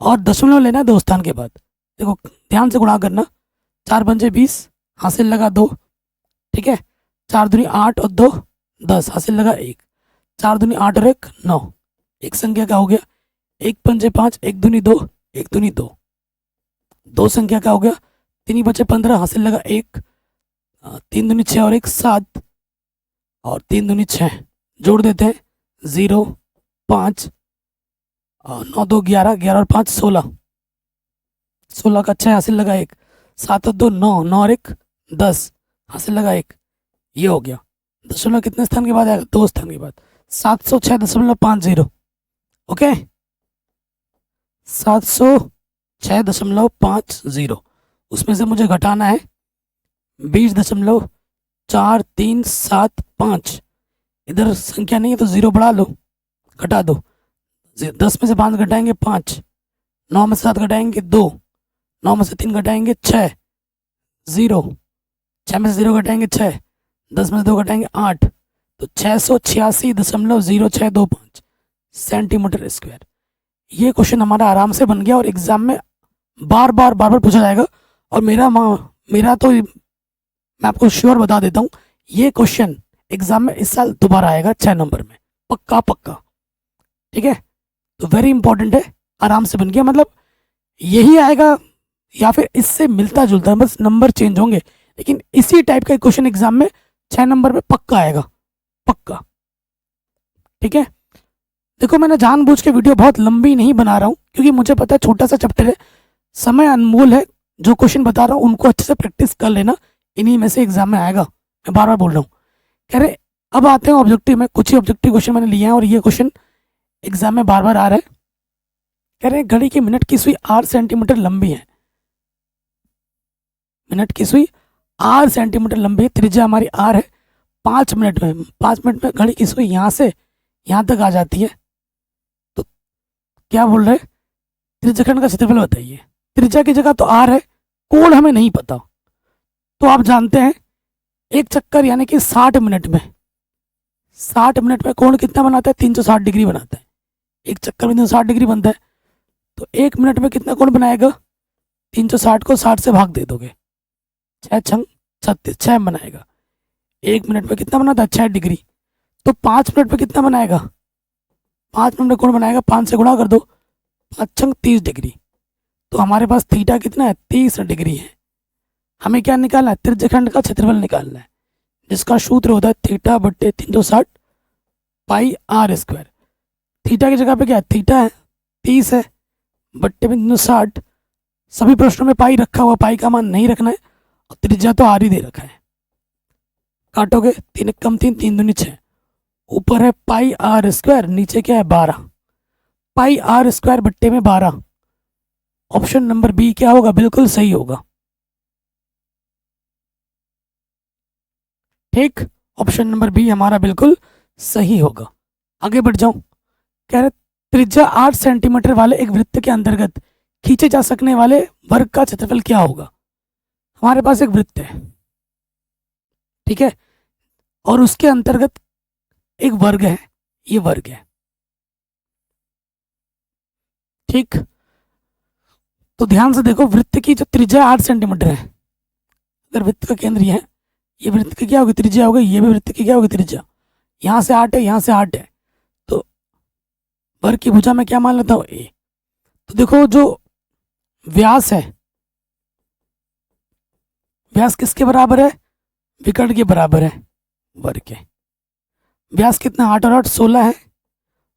और दशमलव लेना है 2 स्थान के बाद। देखो ध्यान से गुणा करना, 4 पंजे 20, हासिल लगा 2। ठीक है, 4 दूनी 8 और 2 10, हासिल लगा 1। 4 दूनी 8 और 1 9, एक संख्या का हो गया। 1 पंजे 5, 1 दूनी 2, 1 दूनी 2, 2 संख्या का हो गया। 3 बचे 15, हासिल लगा 1। 3 दूनी 6 और 1 7, और 3 दूनी 6, जोड़ देते हैं 0 5, 9 2 11, 11 और 5 16, 16 का 6, हासिल लगा 1। 7 और 2 9, 9 और 1 10, हासिल लगा 1। ये हो गया। दशमलव कितने स्थान के बाद आएगा, 2 स्थान के बाद। 706.50। ओके, 706.50। उसमें से मुझे घटाना है 20.4375। इधर संख्या नहीं है तो 0 बढ़ा लो, घटा दो। 10 में से 5 घटाएंगे 5, 9 में से 7 घटाएंगे 2, 9 में से 3 घटाएंगे 6, 0, 6 में से 0 घटाएंगे 6, 10 में से 2 घटाएंगे 8, तो 686.0625 सेंटीमीटर स्क्वायर। ये क्वेश्चन हमारा आराम से बन गया और एग्जाम में बार बार पूछा जाएगा। और मेरा तो मैं आपको श्योर बता देता हूँ, ये क्वेश्चन एग्जाम में इस साल दोबारा आएगा 6 नंबर में, पक्का पक्का। ठीक है, तो वेरी इंपॉर्टेंट है, आराम से बन गया। मतलब यही आएगा या फिर इससे मिलता जुलता, बस नंबर चेंज होंगे, लेकिन इसी टाइप का क्वेश्चन एग्जाम में 6 नंबर में पक्का आएगा, पक्का। ठीक है, देखो मैंने जानबूझ के वीडियो बहुत लंबी नहीं बना रहा हूँ, क्योंकि मुझे पता है छोटा सा चैप्टर है, समय अनमोल है, जो क्वेश्चन बता रहा हूँ उनको अच्छे से प्रैक्टिस कर लेना, इन्हीं में से एग्जाम में आएगा, मैं बार बार बोल रहा हूँ। कह रहे अब आते हैं ऑब्जेक्टिव में, कुछ ही ऑब्जेक्टिव क्वेश्चन मैंने लिए हैं और ये क्वेश्चन एग्जाम में बार बार आ रहा है। कह रहे घड़ी की मिनट की सुई 8 सेंटीमीटर लंबी है, मिनट की सुई 8 सेंटीमीटर लंबी है, त्रिज्या हमारी आर है। 5 मिनट में घड़ी की सुई यहाँ से यहाँ तक आ जाती है, तो क्या बोल रहे, त्रिज्याखंड का क्षेत्रफल बताइए। त्रिज्या की जगह तो आर है, कोण हमें नहीं पता, तो आप जानते हैं एक चक्कर यानी कि 60 मिनट में, 60 मिनट में कोण कितना बनाता है, 360 डिग्री बनाता है। एक चक्कर में 360 डिग्री बनता है, तो 1 मिनट में कितना कोण बनाएगा, 360 को 60 से भाग दे दोगे, 6 छंग 36, 6 बनाएगा। 1 मिनट में कितना बनाता है, 6 डिग्री। तो 5 मिनट में कितना बनाएगा, 5 मिनट में कोण बनाएगा, 5 से गुणा कर दो, 5 छंग 30 डिग्री। तो हमारे पास थीटा कितना है, 30 डिग्री है। हमें क्या निकालना है, त्रिज्याखंड का क्षेत्रफल निकालना है, जिसका सूत्र होता है थीटा बट्टे 360 पाई आर स्क्वायर। थीटा की जगह पे क्या है, थीटा है 30 है, बट्टे में 360, सभी प्रश्नों में पाई रखा हुआ, पाई का मान नहीं रखना है, और त्रिज्या तो आर ही दे रखा है। काटोगे 3 कम 3, 3 दूनी 6, ऊपर है पाई आर स्क्वायर, नीचे क्या है 12, पाई आर स्क्वायर बट्टे में 12। ऑप्शन नंबर बी क्या होगा, बिल्कुल सही होगा। ठीक, ऑप्शन नंबर बी हमारा बिल्कुल सही होगा। आगे बढ़ जाऊं, कह रहे त्रिज्या 8 सेंटीमीटर वाले एक वृत्त के अंतर्गत खींचे जा सकने वाले वर्ग का क्षेत्रफल क्या होगा। हमारे पास एक वृत्त है, ठीक है, और उसके अंतर्गत एक वर्ग है, ये वर्ग है, ठीक। तो ध्यान से देखो, वृत्त की जो त्रिज्या 8 सेंटीमीटर है, अगर वृत्त का केंद्र ये वृत्त की क्या होगी, त्रिज्या होगी, ये भी वृत्त की क्या होगी, त्रिज्या। यहाँ से 8 है, यहाँ से 8 है, तो वर्ग की भुजा में क्या मान लेता हूँ, ए। तो देखो जो व्यास है, व्यास किसके बराबर है, विकर्ण के बराबर है, वर्ग के। व्यास कितना, 8 और 8 16 है,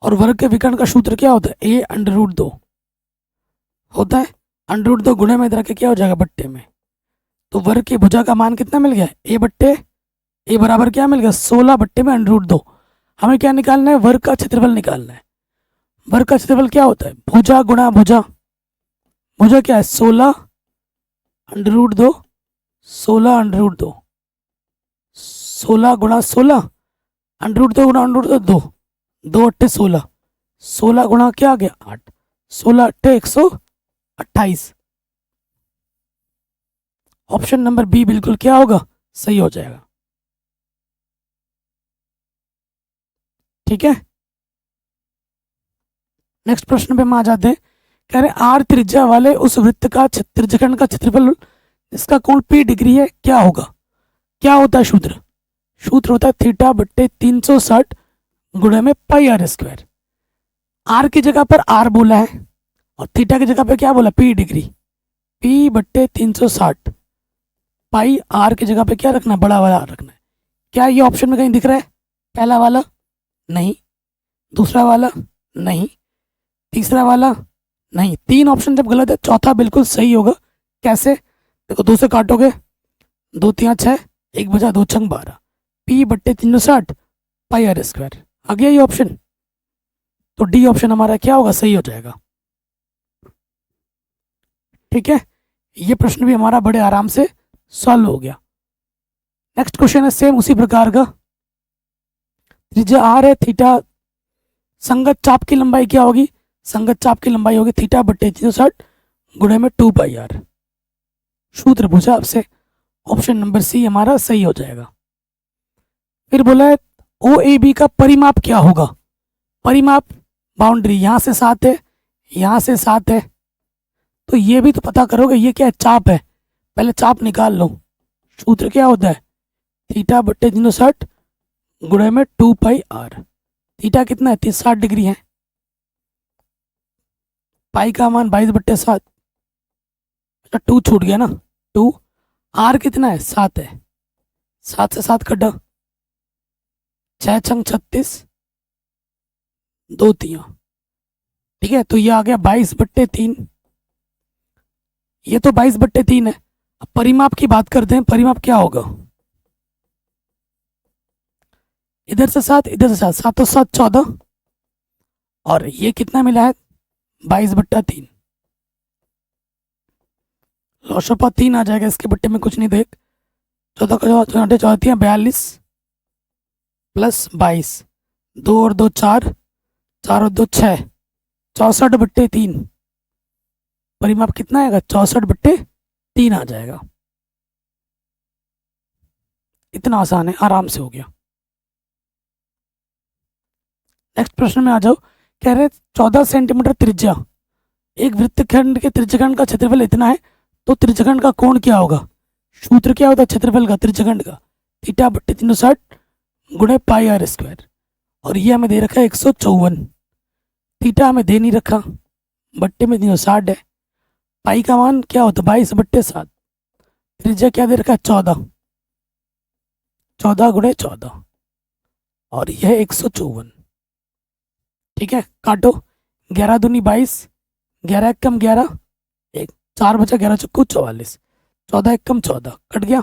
और वर्ग के विकर्ण का सूत्र क्या होता है, a√2 होता है, √2 गुणे में इधर के क्या हो जाएगा, बट्टे में। तो वर्ग की भुजा का मान कितना मिल गया, ए बराबर क्या मिल गया, 16 बट्टे में √2। हमें क्या निकालना है, वर्ग का क्षेत्रफल निकालना है। वर्ग का क्षेत्रफल क्या होता है, भुजा गुणा भुजा, भुजा क्या है 16 √2, 16 √2, 16 गुणा 16 √2 गुणा √2 2, 2 अट्ठे 16, 16 गुणा क्या आ गया 8, 16 अट्ठे 128। ऑप्शन नंबर बी बिल्कुल क्या होगा, सही हो जाएगा। ठीक है, नेक्स्ट प्रश्न पे हम आ जाते हैं। कह रहे आर त्रिज्या वाले उस वृत्त का त्रिज्याखंड का क्षेत्रफल जिसका कोण p डिग्री है क्या होगा। क्या होता है सूत्र, सूत्र होता है थीटा बट्टे 360 गुणे में पाई आर स्क्वायर। आर की जगह पर आर बोला है और थीटा की जगह पे क्या बोला, p डिग्री, p बट्टे 360, पाई आर की जगह पे क्या रखना है, बड़ा वाला आर रखना है। क्या ये ऑप्शन में कहीं दिख रहा है, पहला वाला नहीं, दूसरा वाला नहीं, तीसरा वाला नहीं, 3 ऑप्शन जब गलत है चौथा बिल्कुल सही होगा। कैसे, देखो 2 से काटोगे, 2 3 6, 1 बचा 2 छंग 12, p बट्टे 360 पाई आर स्क्वायर। आ गया ये ऑप्शन, तो डी ऑप्शन हमारा क्या होगा, सही हो जाएगा। ठीक है, ये प्रश्न भी हमारा बड़े आराम से सॉल्व हो गया। नेक्स्ट क्वेश्चन है सेम उसी प्रकार का, त्रिज्या आर है, थीटा, संगत चाप की लंबाई क्या होगी, संगत चाप की लंबाई होगी थीटा बट्टे 360 गुणे में 2 पाई आर। सूत्र पूछा आपसे, ऑप्शन नंबर सी हमारा सही हो जाएगा। फिर बोला है ओ ए बी का परिमाप क्या होगा। परिमाप, बाउंड्री यहाँ से 7 है, यहाँ से 7 है, तो ये भी तो पता करोगे ये क्या है, चाप है, पहले चाप निकाल लो। सूत्र क्या होता है, थीटा बट्टे 360 गुणे में 2 पाई आर। थीटा कितना है, 360 डिग्री है, पाई का मान 22 बट्टे 7, 2 छूट गया ना, 2, आर कितना है 7 है, 7 से 7 कटा, 6 छंग 36, 2 तिया, ठीक है, तो ये आ गया 22 बट्टे 3, ये तो 22/3 है। अब परिमाप की बात करते हैं, परिमाप क्या होगा, इधर से 7 इधर से 7, 7 और 7 14, और ये कितना मिला है 22/3। लौशोपा 3 आ जाएगा इसके बट्टे में, कुछ नहीं देख। 14 का 42 प्लस 22, 2 और 2 4, 4 और 2 6, 64/3। परिमाप कितना आएगा 64/3 आ जाएगा। इतना आसान है, आराम से हो गया। नेक्स्ट प्रश्न में आ जाओ। कह रहे 14 सेंटीमीटर त्रिज्या, एक वृत्तखंड के त्रिज्याखंड का क्षेत्रफल इतना है, तो त्रिज्याखंड का कोण क्या होगा। सूत्र क्या होता है क्षेत्रफल का त्रिज्याखंड का, θ/360 गुणे पाई आर स्क्वायर। और ये हमें दे रखा है 154, थीटा हमें दे नहीं रखा, बट्टे में 360 है। पाई का मान क्या होता है 22/7, त्रिज्या क्या दे रखा है 14, 14 गुणे 14, और यह 154। ठीक है, काटो, 11 दूनी 22, 11 एकम 11, 1 4 बचा, 11 चक्कू 44, 14 एकम 14, कट गया।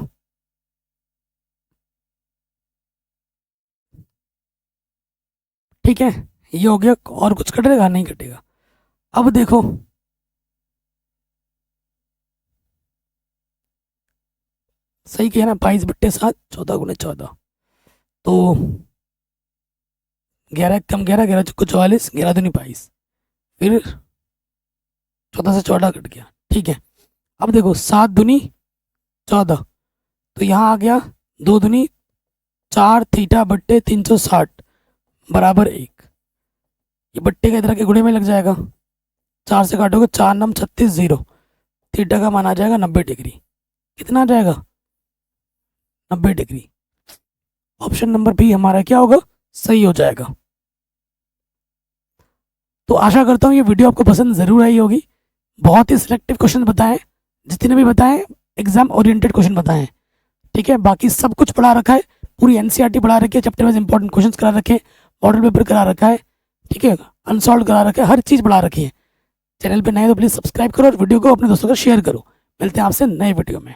ठीक है, ये हो गया। और कुछ कटेगा नहीं कटेगा। अब देखो सही किया ना, 22/7, 14 गुणे 14, तो 11 कम 11, 11 चक्को 44, 11 दूनी 22, फिर 14 से 14 कट गया। ठीक है, अब देखो 7 दूनी 14, तो यहाँ आ गया 2 दूनी 4 θ/360 बराबर 1। ये बट्टे का इधर के गुणे में लग जाएगा, 4 से काटोगे 4 9 36 0, थीटा का मान आ जाएगा 90 डिग्री। कितना आ जाएगा 90 डिग्री। ऑप्शन नंबर बी हमारा क्या होगा, सही हो जाएगा। तो आशा करता हूँ ये वीडियो आपको पसंद ज़रूर आई होगी। बहुत ही सिलेक्टिव क्वेश्चन बताएं, जितने भी बताएं एग्जाम ओरिएंटेड क्वेश्चन बताएं। ठीक है, बाकी सब कुछ पढ़ा रखा है, पूरी एनसीईआरटी पढ़ा रखी है, चैप्टर वाइज इंपॉर्टेंट क्वेश्चंस करा रखे हैं, मॉडल पेपर करा रखा है। ठीक है, अनसॉल्व करा रखा है, हर चीज़ पढ़ा रखी है। चैनल पे नए तो प्लीज़ सब्सक्राइब करो और वीडियो को अपने दोस्तों को शेयर करो। मिलते हैं आपसे नए वीडियो में।